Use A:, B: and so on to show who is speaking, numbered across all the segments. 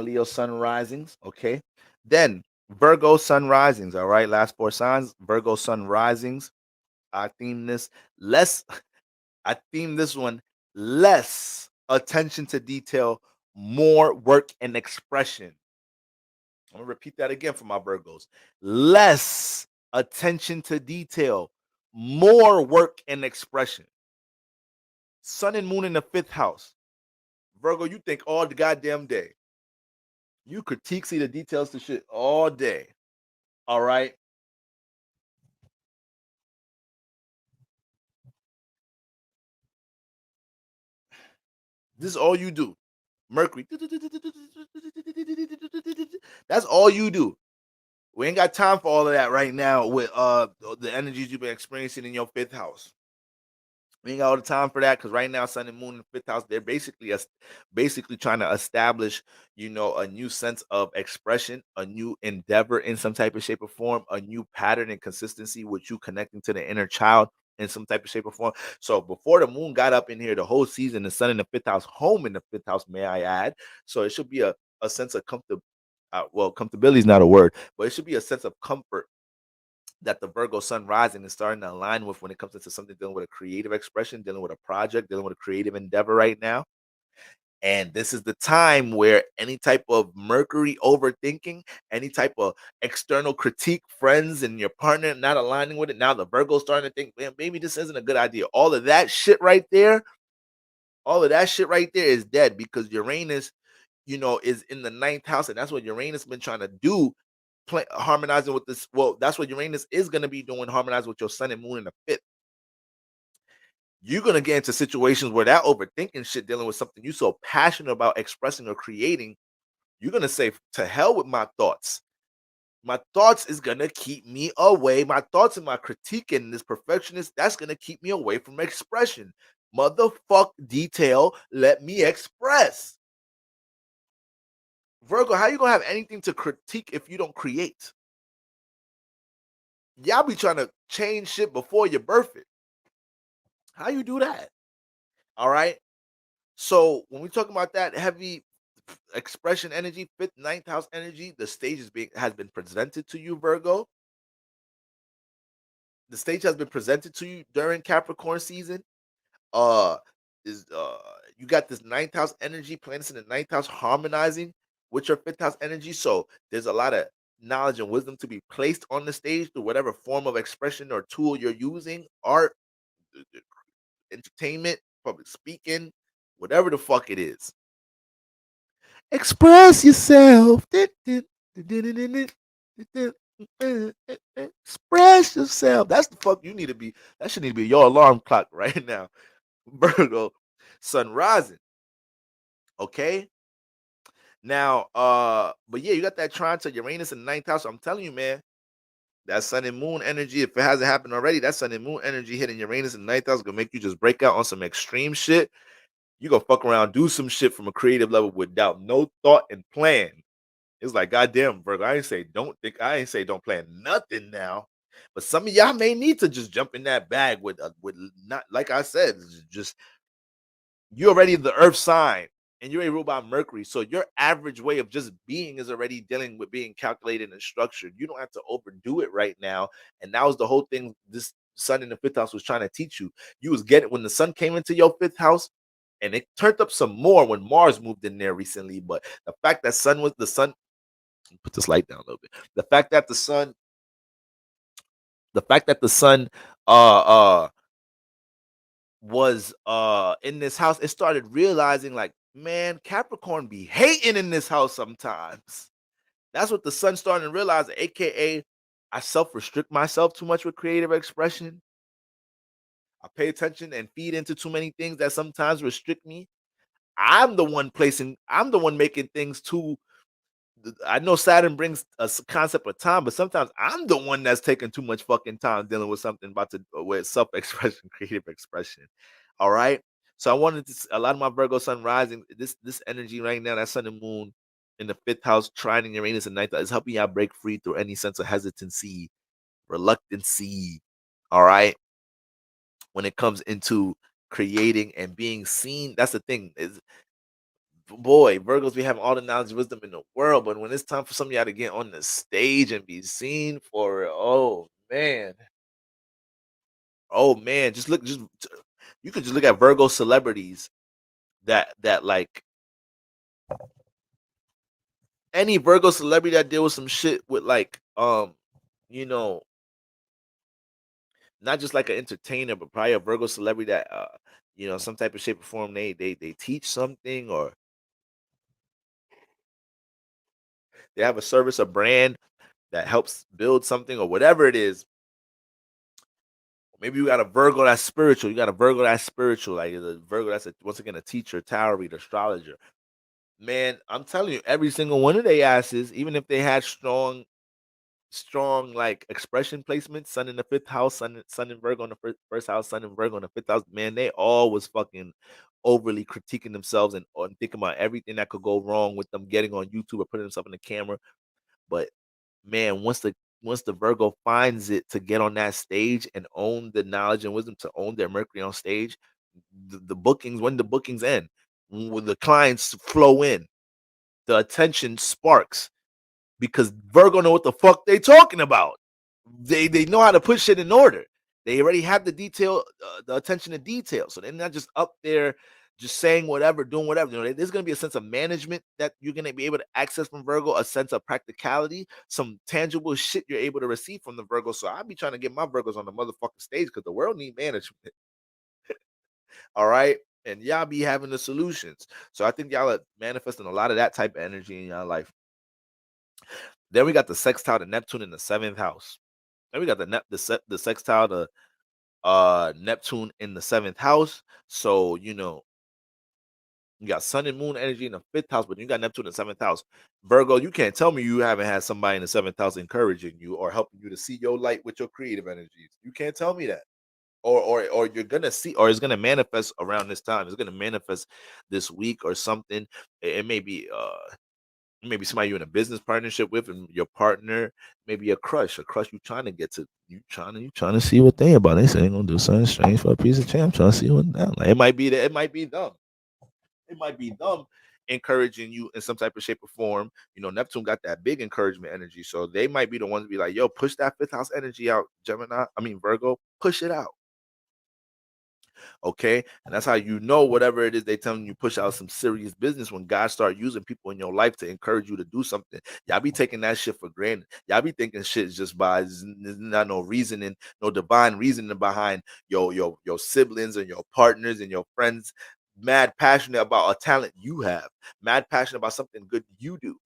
A: Leo sun risings. Okay. Then Virgo sun risings. All right. Last four signs. Virgo sun risings. I theme this less. I theme this one less attention to detail, more work and expression. I'm gonna repeat that again for my Virgos. Less attention to detail, more work and expression. Sun and moon in the fifth house. Virgo, you think all the goddamn day. You critique, see the details to shit all day. All right. This is all you do. Mercury. That's all you do. We ain't got time for all of that right now with the energies you've been experiencing in your fifth house. We ain't got all the time for that because right now, Sun and Moon in the fifth house, they're basically trying to establish, a new sense of expression, a new endeavor in some type of shape or form, a new pattern and consistency with you connecting to the inner child in some type of shape or form. So before the moon got up in here, the whole season, the sun in the fifth house, home in the fifth house, may I add. So it should be a sense of comfort. Well, comfortability is not a word, but it should be a sense of comfort that the Virgo sun rising is starting to align with when it comes into something dealing with a creative expression, dealing with a project, dealing with a creative endeavor right now. And this is the time where any type of Mercury overthinking, any type of external critique, friends and your partner not aligning with it. Now the Virgo's starting to think, man, maybe this isn't a good idea. All of that shit right there is dead because Uranus, is in the ninth house. And that's what Uranus been trying to do, harmonizing with this. Well, that's what Uranus is going to be doing, harmonizing with your sun and moon in the fifth. You're going to get into situations where that overthinking shit, dealing with something you're so passionate about expressing or creating, you're going to say, to hell with my thoughts. My thoughts is going to keep me away. My thoughts and my critique and this perfectionist, that's going to keep me away from expression. Motherfuck detail, let me express. Virgo, how you going to have anything to critique if you don't create? Y'all be trying to change shit before you birth it. How you do that? All right. So when we talk about that heavy expression energy, fifth, ninth house energy, the stage has been presented to you, Virgo. The stage has been presented to you during Capricorn season. Uh is You got this ninth house energy, planets in the ninth house harmonizing with your fifth house energy. So there's a lot of knowledge and wisdom to be placed on the stage through whatever form of expression or tool you're using, art, entertainment, public speaking, whatever the fuck it is. Express yourself. Express yourself. That's the fuck you need to be. That should need to be your alarm clock right now. Virgo, sun rising. Okay. Now, but yeah, you got that trine to Uranus in the ninth house. I'm telling you, man, that sun and moon energy, if it hasn't happened already, that sun and moon energy hitting Uranus in the ninth house gonna make you just break out on some extreme shit. You gonna fuck around, do some shit from a creative level without no thought and plan. It's like, goddamn, Virgo, I ain't say don't plan nothing now. But some of y'all may need to just jump in that bag with not, like I said, just you're already the earth sign and you're a ruled by Mercury. So your average way of just being is already dealing with being calculated and structured. You don't have to overdo it right now. And that was the whole thing this sun in the fifth house was trying to teach you. You was getting when the sun came into your fifth house, and it turned up some more when Mars moved in there recently. But the fact that the sun, put this light down a little bit. The fact that the sun was in this house, it started realizing like, man, Capricorn be hating in this house sometimes. That's what the sun started to realize, aka I self-restrict myself too much with creative expression. I pay attention and feed into too many things that sometimes restrict me. I'm the one making things too. I know Saturn brings a concept of time, but sometimes I'm the one that's taking too much fucking time dealing with something about to with self-expression, creative expression. All right. So I wanted to a lot of my Virgo sun rising, this energy right now, that sun and moon in the fifth house, trining Uranus and ninth house, is helping y'all break free through any sense of hesitancy, reluctancy. All right. When it comes into creating and being seen, that's the thing is boy, Virgos be having all the knowledge and wisdom in the world, but when it's time for some of y'all to get on the stage and be seen for it, oh man, you could just look at Virgo celebrities that like any Virgo celebrity that deal with some shit with like you know, not just like an entertainer, but probably a Virgo celebrity that some type of shape or form they teach something or they have a service, a brand that helps build something or whatever it is. Maybe you got a Virgo that's spiritual. You got a Virgo that's spiritual, like a Virgo that's once again a teacher, tarot reader, astrologer. Man, I'm telling you, every single one of they asses, even if they had strong like expression placement, sun in the fifth house, sun in Virgo in the first house, sun in Virgo in the fifth house, man, they all was fucking overly critiquing themselves and thinking about everything that could go wrong with them getting on YouTube or putting themselves in the camera. But man, once the Virgo finds it to get on that stage and own the knowledge and wisdom to own their Mercury on stage, the bookings, when the bookings end, when the clients flow in, the attention sparks because Virgo know what the fuck they talking about. They know how to put shit in order. They already have the attention to detail. So they're not just up there just saying whatever, doing whatever. There's gonna be a sense of management that you're gonna be able to access from Virgo, a sense of practicality, some tangible shit you're able to receive from the Virgo. So I'll be trying to get my Virgos on the motherfucking stage because the world need management. All right. And y'all be having the solutions. So I think y'all are manifesting a lot of that type of energy in y'all life. Then we got the sextile to Neptune in the seventh house. Then we got the sextile to Neptune in the seventh house. So you got Sun and Moon energy in the fifth house, but you got Neptune in the seventh house. Virgo, you can't tell me you haven't had somebody in the seventh house encouraging you or helping you to see your light with your creative energies. You can't tell me that. Or you're gonna see, or it's gonna manifest around this time. It's gonna manifest this week or something. It may be maybe somebody you're in a business partnership with and your partner, maybe a crush you trying to get to, you trying to see what they about. They say they gonna do something strange for a piece of change. I'm trying to see what that like. It might be that it might be them. It might be them encouraging you in some type of shape or form. Neptune got that big encouragement energy. So they might be the ones to be like, yo, push that fifth house energy out, Gemini. I mean Virgo, push it out. Okay. And that's how whatever it is they telling you push out some serious business when God start using people in your life to encourage you to do something. Y'all be taking that shit for granted. Y'all be thinking shit is just by there's not no reasoning, no divine reasoning behind your siblings and your partners and your friends. Mad passionate about a talent you have, mad passionate about something good you do.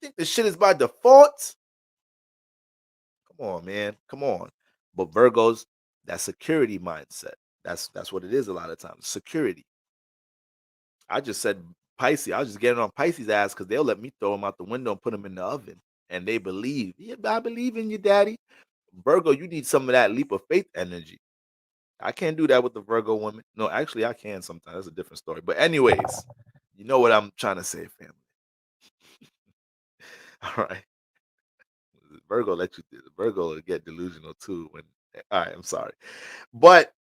A: Think the shit is by default? Come on, man. Come on. But Virgos, that security mindset. That's what it is a lot of times. Security. I just said Pisces. I was just getting on Pisces' ass because they'll let me throw them out the window and put them in the oven. And they believe. Yeah, I believe in you, daddy. Virgo, you need some of that leap of faith energy. I can't do that with the Virgo woman. No, actually, I can sometimes. That's a different story. But anyways, you know what I'm trying to say, family. All right. Virgo let you Virgo will get delusional too when all right, I'm sorry. But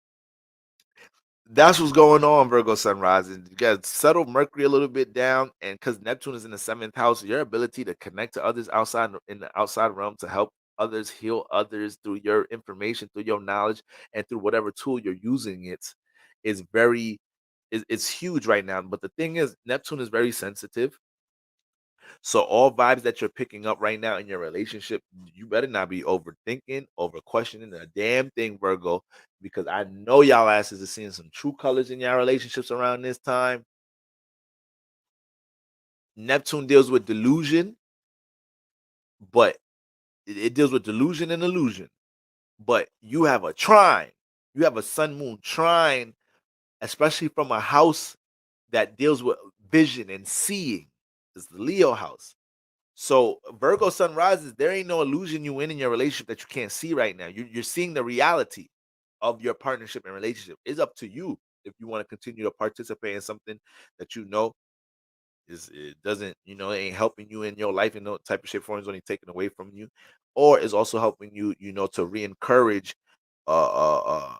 A: that's what's going on, Virgo sunrise. And you got to settle Mercury a little bit down. And because Neptune is in the seventh house, your ability to connect to others outside in the outside realm to help others, heal others through your information, through your knowledge, and through whatever tool you're using is very it's huge right now. But the thing is, Neptune is very sensitive. So all vibes that you're picking up right now in your relationship, you better not be overthinking, over questioning a damn thing, Virgo, because I know y'all asses are seeing some true colors in y'all relationships around this time. Neptune deals with delusion, but it deals with delusion and illusion. But you have a trine, you have a sun moon trine, especially from a house that deals with vision and seeing. It's the Leo house. So Virgo sun rises, there ain't no illusion you in your relationship that you can't see right now. You're seeing the reality of your partnership and relationship. It's up to you if you want to continue to participate in something that it doesn't, it ain't helping you in your life in no type of shape form, is only taken away from you, or is also helping you, to re-encourage, uh, uh,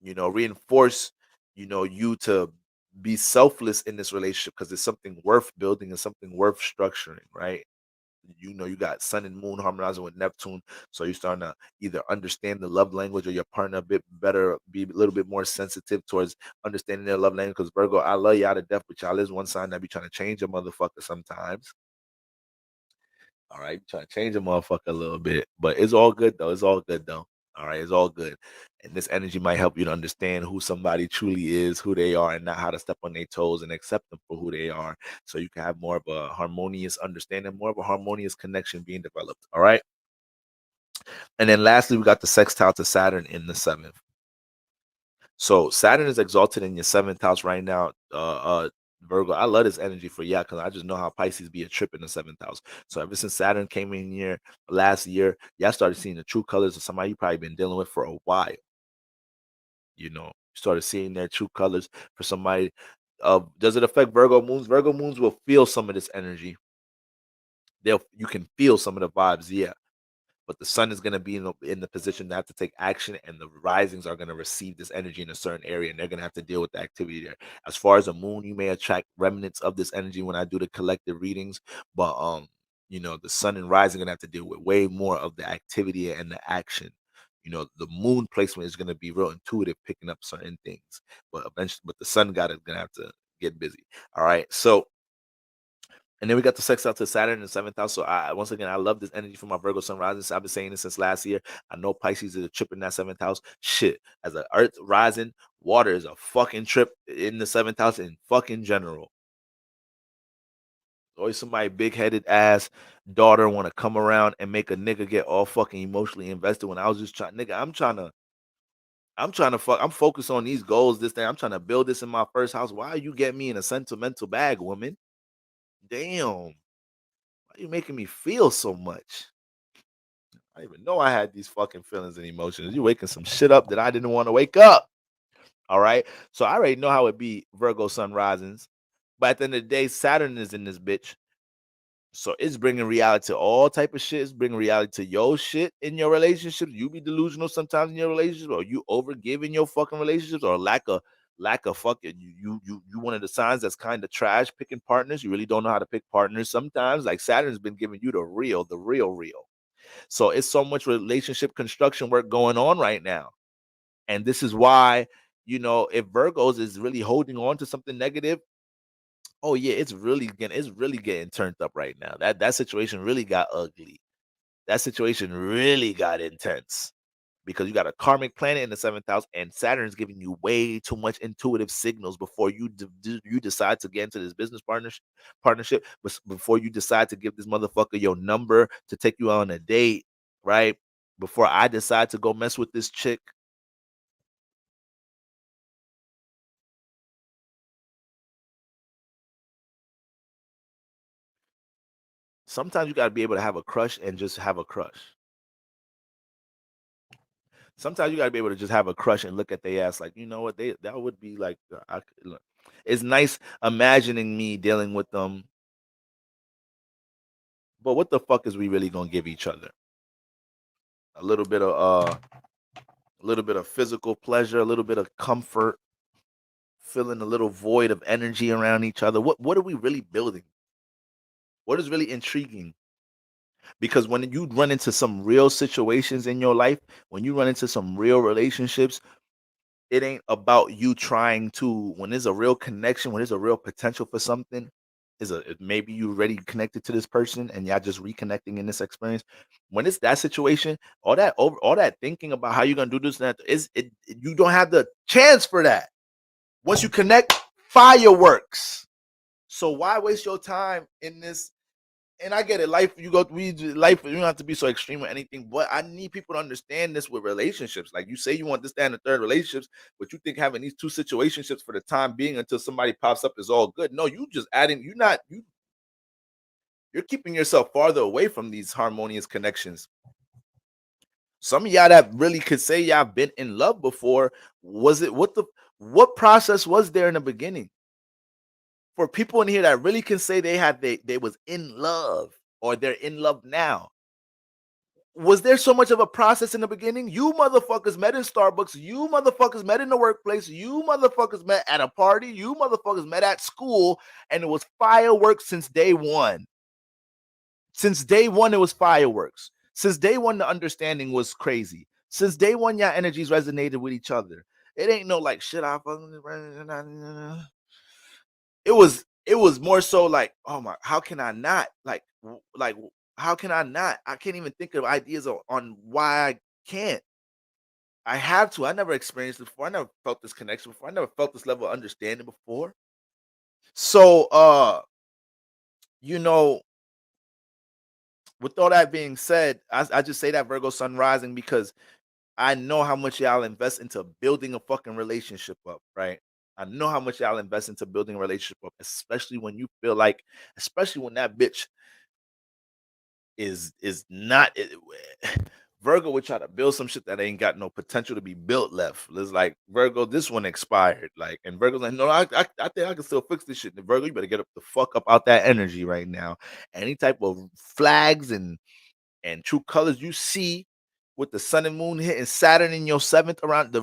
A: uh, reinforce, you to be selfless in this relationship because it's something worth building and something worth structuring, right? You know, you got Sun and Moon harmonizing with Neptune, so you're starting to either understand the love language of your partner a bit better, be a little bit more sensitive towards understanding their love language. Because Virgo, I love y'all to death, but y'all is one sign that be trying to change a motherfucker sometimes. All right, trying to change a motherfucker a little bit, but it's all good though. It's all good though. All right, it's all good. And this energy might help you to understand who somebody truly is, who they are, and not how to step on their toes and accept them for who they are. So you can have more of a harmonious understanding, more of a harmonious connection being developed. All right. And then lastly, we got the sextile to Saturn in the seventh. So Saturn is exalted in your seventh house right now. Virgo, I love this energy for yeah, because I just know how Pisces be a trip in the seventh house. So ever since Saturn came in here last year, y'all started seeing the true colors of somebody you probably been dealing with for a while. You know, started seeing their true colors for somebody. Does it affect Virgo moons? Virgo moons will feel some of this energy. You can feel some of the vibes, yeah, but the sun is going to be in the position to have to take action, and the risings are going to receive this energy in a certain area, and they're going to have to deal with the activity there. As far as the moon, you may attract remnants of this energy when I do the collective readings, but you know, the sun and rising are going to have to deal with way more of the activity and the action. You know, the moon placement is going to be real intuitive, picking up certain things, but eventually, but the sun god is going to have to get busy. All right, so and then we got the sextile to Saturn in the seventh house. So I once again I love this energy from my Virgo sun rising. So I've been saying this since last year. I know Pisces is a trip in that seventh house. Shit. As an earth rising, water is a fucking trip in the seventh house in fucking general. Always somebody big headed ass daughter want to come around and make a nigga get all fucking emotionally invested when I was just trying, nigga, I'm trying to fuck. I'm focused on these goals, this thing. I'm trying to build this in my first house. Why you get me in a sentimental bag, woman? Damn. Why you making me feel so much? I didn't even know I had these fucking feelings and emotions. You waking some shit up that I didn't want to wake up. All right. So I already know how it be Virgo sun risings. But at the end of the day, Saturn is in this bitch. So it's bringing reality to all type of shit. It's bringing reality to your shit in your relationships. You be delusional sometimes in your relationships, or you overgive in your fucking relationships, or lack of fucking you one of the signs that's kind of trash picking partners. You really don't know how to pick partners sometimes. Like Saturn's been giving you the real. So it's so much relationship construction work going on right now. And this is why, you know, if Virgos is really holding on to something negative, oh yeah, it's really getting turned up right now. That situation really got ugly. That situation really got intense because you got a karmic planet in the seventh house, and Saturn's giving you way too much intuitive signals before you decide to get into this business partnership. Before you decide to give this motherfucker your number to take you on a date, right? Before I decide to go mess with this chick, sometimes you got to be able to have a crush and just have a crush. Sometimes you got to be able to just have a crush and look at their ass like, you know what, they that would be like, look, it's nice imagining me dealing with them. But what the fuck is we really gonna give each other? A little bit of physical pleasure, a little bit of comfort, filling a little void of energy around each other. What are we really building? What is really intriguing? Because when you run into some real situations in your life, when you run into some real relationships, it ain't about you trying to, when there's a real connection, when there's a real potential for something, maybe you already connected to this person and y'all just reconnecting in this experience. When it's that situation, all that thinking about how you're gonna do this and that you don't have the chance for that. Once you connect, fireworks. So why waste your time in this? And I get it. Life. You don't have to be so extreme with anything, but I need people to understand this with relationships. Like you say, you want this, that, and the third relationships, but you think having these two situationships for the time being until somebody pops up is all good. No, you just adding. You're keeping yourself farther away from these harmonious connections. Some of y'all that really could say y'all been in love before, was it what process was there in the beginning? For people in here that really can say they was in love or they're in love now, Was there so much of a process in the beginning? You motherfuckers met in Starbucks. You motherfuckers met in the workplace. You motherfuckers met at a party. You motherfuckers met at school. And it was fireworks since day one. Since day one, it was fireworks. Since day one, the understanding was crazy. Since day one, y'all energies resonated with each other. It ain't no like shit. It was more so like, oh my, how can I not how can I not? I can't even think of ideas on why I can't. I have to. I never experienced it before. I never felt this connection before. I never felt this level of understanding before. So you know, with all that being said, I just say that Virgo sun rising because I know how much y'all invest into building a fucking relationship up, right? I know how much y'all invest into building a relationship up, especially when you feel like, especially when that bitch is not Virgo would try to build some shit that ain't got no potential to be built left. It's like Virgo, this one expired. Like, and Virgo's like, no, I think I can still fix this shit. And Virgo, you better get up the fuck up out that energy right now. Any type of flags and true colors you see with the sun and moon hitting Saturn in your seventh around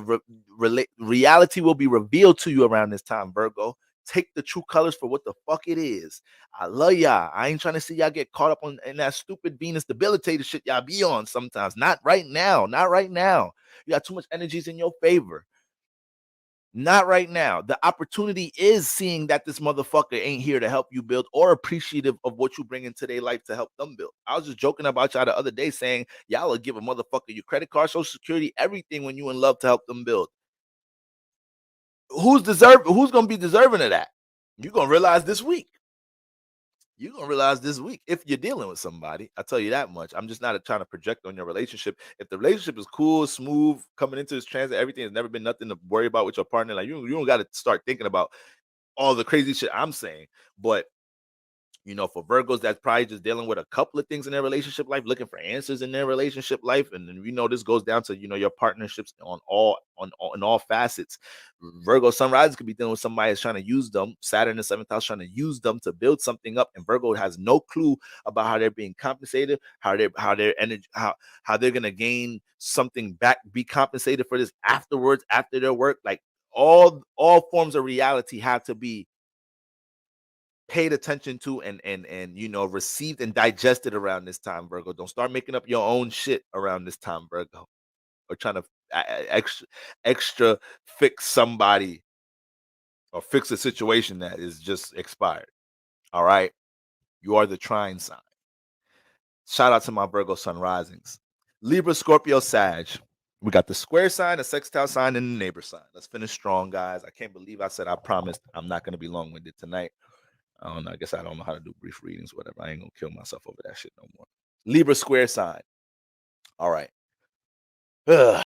A: reality will be revealed to you around this time, Virgo. Take the true colors for what the fuck it is. I love y'all. I ain't trying to see y'all get caught up on in that stupid Venus debilitated shit y'all be on sometimes. Not right now. Not right now. You got too much energies in your favor. Not right now. The opportunity is seeing that this motherfucker ain't here to help you build or appreciative of what you bring into their life to help them build. I was just joking about y'all the other day saying y'all will give a motherfucker your credit card, social security, everything when you in love to help them build. Who's gonna be deserving of that? You're gonna realize this week. You're gonna realize this week if you're dealing with somebody. I tell you that much. I'm just not trying to project on your relationship. If the relationship is cool, smooth, coming into this transit, everything has never been nothing to worry about with your partner. Like you don't got to start thinking about all the crazy shit I'm saying. But for Virgos, that's probably just dealing with a couple of things in their relationship life, looking for answers in their relationship life, and then this goes down to your partnerships on all facets. Virgo sunrise could be dealing with somebody that's trying to use them. Saturn in the seventh house trying to use them to build something up, and Virgo has no clue about how they're being compensated, how their energy, how they're gonna gain something back, be compensated for this afterwards after their work. Like all forms of reality have to be paid attention to and received and digested around this time, Virgo. Don't start making up your own shit around this time, Virgo, or trying to extra fix somebody or fix a situation that is just expired. All right, you are the trine sign. Shout out to my Virgo sun risings. Libra, Scorpio, Sag. We got the square sign, the sextile sign, and the neighbor sign. Let's finish strong, guys. I can't believe I said I promised I'm not going to be long-winded tonight. I don't know. I guess I don't know how to do brief readings, whatever. I ain't gonna kill myself over that shit no more. Libra square sign. All right.